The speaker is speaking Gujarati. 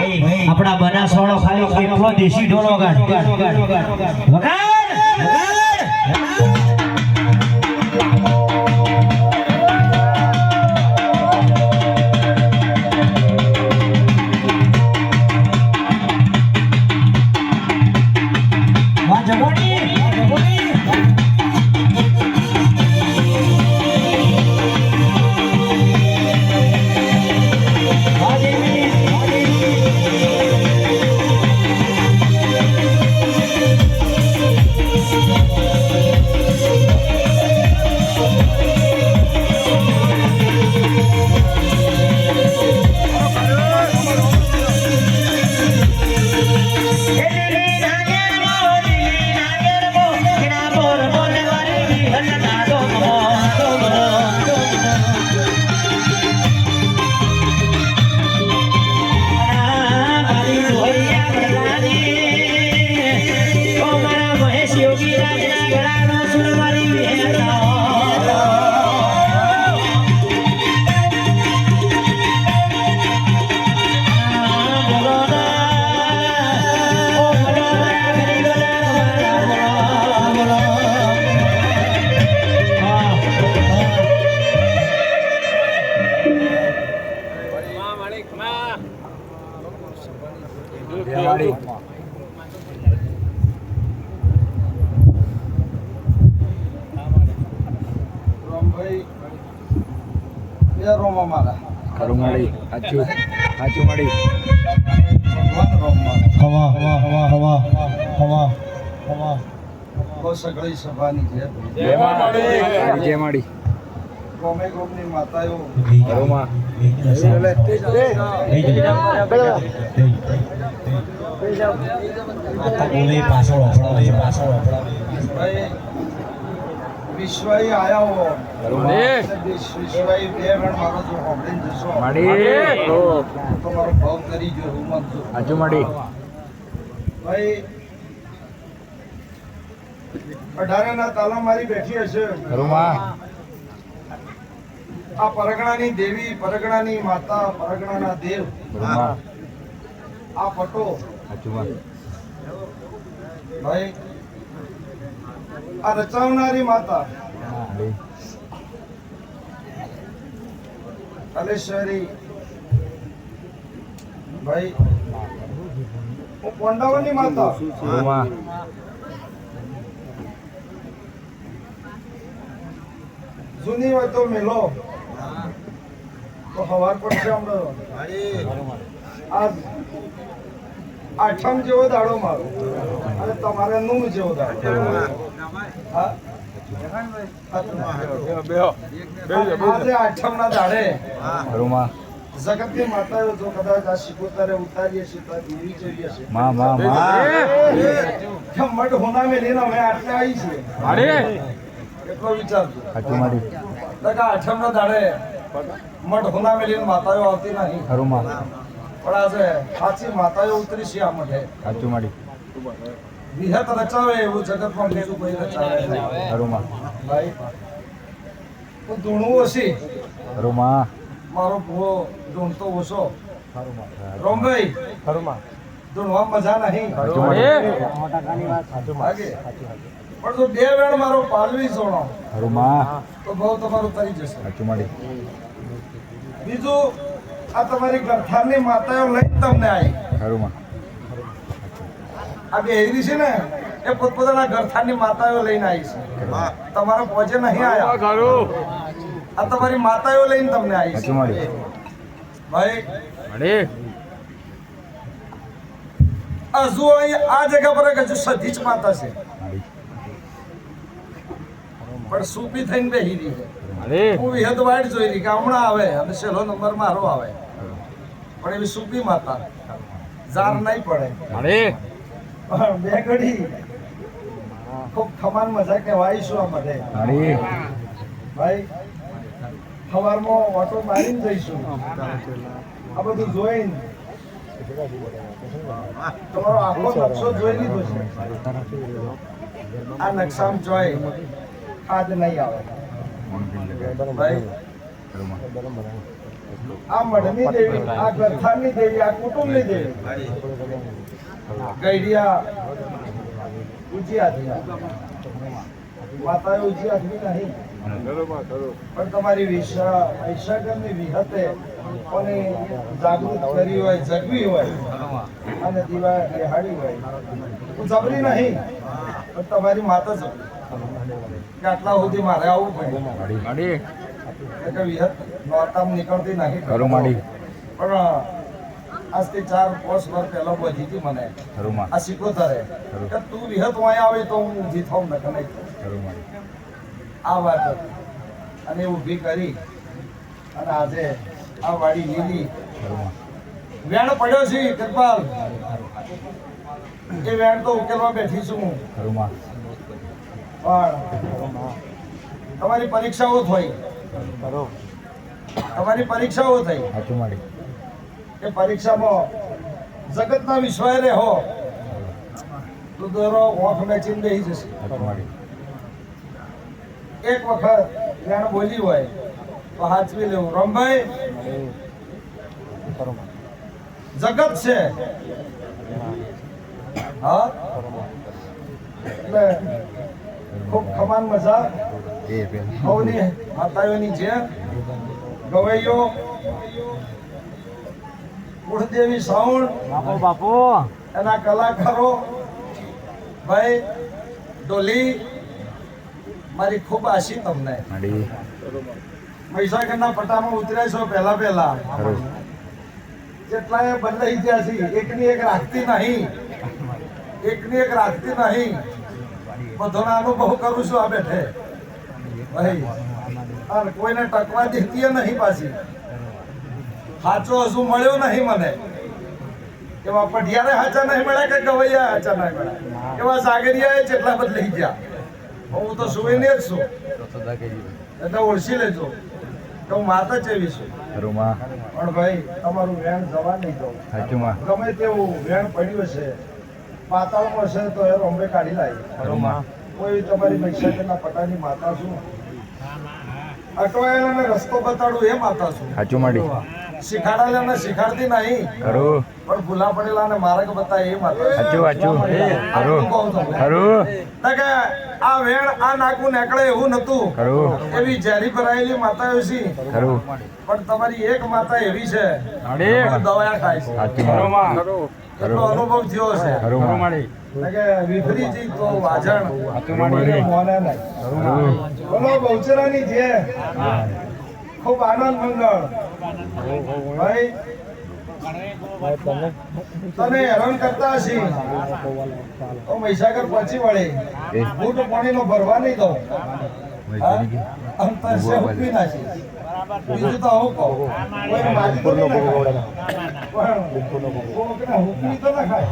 આપણા બનાસવાળો ખાલી કેટલો દેશી ઢોલ વગાડ સગળી સભાની જય માડી ગોમે ગોમની માતાઓ ઘરોમાં વિશ્વાઈ આયા હો વિશ્વાઈ બે ગણ મારો જો હોબડીને જશો તો મારો ભાવ કરી જો હું મત આજુ માડી ભાઈ 18 ના તાલા મારી બેઠી હશે ઘરોમાં આ પરગણાની દેવી પરગણાની માતા પરગણાના દેવ આ ફટો ભાઈ આ રચાવનારી માતા કલેશ્વરી ભાઈ હું પોંડાવની માતા જૂની હોય તો મેલો તો હવાર પડશે આજ આઠમ જેવો દાડો મારો અને તમારે નું જેવો દાડો આજે આઠમ ના દાડે જગતની માતાઓ જો કદાચ આ શિકોતરે ઉતારીએ છીએ તો દેવી જોઈએ છે મઠ હોના મેં લઈને અમે આટલે આવી છીએ એટલો વિચારજો આઠમ ના દાડે મઠ હોના મેં લઈને માતાઓ આવતી નહીં પણ આજે સાચી માતાઓ ઉતરી છે આ મઠે વિહત રચાવે એવું જગતમાં બીજું કોઈ રચાવે ભાઈ હું ધૂણું ઓછી મારો ભૂવો ધૂણતો ઓછો રોમભાઈ ધૂણવા મજા નહીં પણ જો બે વેળ મારો પાલવી જોણો તો બહુ તમારું તરી જશે બીજું આ તમારી ગરથાની માતાઓ લઈને તમને આવી આ બે હેરી છે ને એ પોતપોતાના ગરથાની માતાઓ લઈને આવી છે તમારા પહોંચે નહીં આયા આ તમારી માતાઓ લઈને તમને આવી છે ભાઈ હજુ આ જગ્યા પર હજુ સધી જ માતા છે પણ સુપી થઈને બેહી રહી હું વિહત વાઇટ જોઈ રહી કે હમણાં આવે અને છેલ્લો નંબર મારો આવે પણ એવી સુપી માતા જાર નહીં પડે બે ઘડી ખૂબ ખમાન મજા કહેવાઈશું આ માટે ભાઈ સવારમાં ઓટો મારીને જઈશું આ બધું જોઈને તમારો આખો નકશો જોઈ લીધો છે આ નકશામાં જોઈ આજ નહીં આવે ભાઈ આ મઢની દેવી, આ ગરથાની દેવી, આ કુટુંબની દેવી. ગઈડિયા ઊંચી હાથની માતાએ ઊંચી હાથની નહીં, પણ તમારી વૈશાખની વિહતે કોને જાગૃત કરી હોય, જગવી હોય અને દીવા બેહાડી હોય, હું જબરી નહીં, પણ તમારી માતા જબરી કે આટલા સુધી મારે આવવું પડે. એટલે વિહત નોરતામ નીકળતી નહીં પણ આજથી 4-5 વર્ષ પહેલા પહોંચી હતી મને આ સિકોતરે કે તું વિહત અહીંયા આવે તો હું ઊભી થાઉં ને નહીં આ વાત હતી. અને ઊભી કરી અને આજે આ વાડી લીધી વેણ પડ્યો છે કૃપાલ, એ વેણ તો ઉકેલવા બેઠી છું હું. પણ તમારી પરીક્ષાઓ થઈ, તમારી પરીક્ષાઓ થઈ એ પરીક્ષામાં જગતના વિશ્વાય રહો તો દરો ઓખ મેચીને બેસી જશે. એક વખત વેણ બોલી હોય તો હાચવી લેવું. રમભાઈ જગત છે હા, એટલે ખૂબ ખમાન મજા હવની માતાઓની જેમ ગવૈયો કુળદેવી સાઉન્ડ બાપુ એના કલાકારો ભાઈ ડોલી, મારી ખૂબ આશી તમને. મહીસાગરના પટ્ટામાં ઉતર્યા છો પહેલા જેટલાએ બદલાઈ ગયા છે, એકની એક રાખતી નહીં, એકની એક રાખતી નહીં. બધોનો અનુભવ કરું છું આ બેઠે ભાઈ, અને કોઈને ટકવા દેતી નહીં પાછી. સાચો હજુ મળ્યો નહીં મને. એવા પઢિયારે હાચા નહીં મળ્યા કે ગવૈયા હાચા નહીં મળ્યા, એવા સાગરિયા જેટલા બદલાઈ ગયા. હું તો સુવીને જ છું એટલે ઓળખી લેજો કે હું માતા જેવી છું. પણ ભાઈ તમારું વેણ જવા નહીં દઉં. ગમે તેવું વેણ પડ્યું છે પાતાળમાં છે તો એ રોમડે કાઢી લાવી. કોઈ તમારી મહીસાગરના પટાની માતા છું, અટવાયેલાને રસ્તો બતાડું એ માતા છું. શીખાડાયેલાને શીખાડતી નહીં પણ ભૂલા પડેલાને માર્ગ બતાવે એ માતા. આ વેણ આ નાકું નીકળે એવું નતું, એવી ઝેરી ભરાયેલી માતાઓ છે. પણ તમારી એક માતા એવી છે દવા ખાય છે, એટલો અનુભવ થયો છે કે વિપરીત તો વાજણ મોને નહીં. બોલો બહુચરાની જે ખૂબ આનંદ મંગળ ભાઈ. તને હેરાન કરતા હશે તો મહીસાગર પહોંચી વળે બૂટ પાણીનો ભરવા નહીં દઉં, અંતર છે ઉકવી નાખી. બીજું તો હું કહું કોઈ મારી તો નહીં ખાય, પણ હુકવી તો ના ખાય.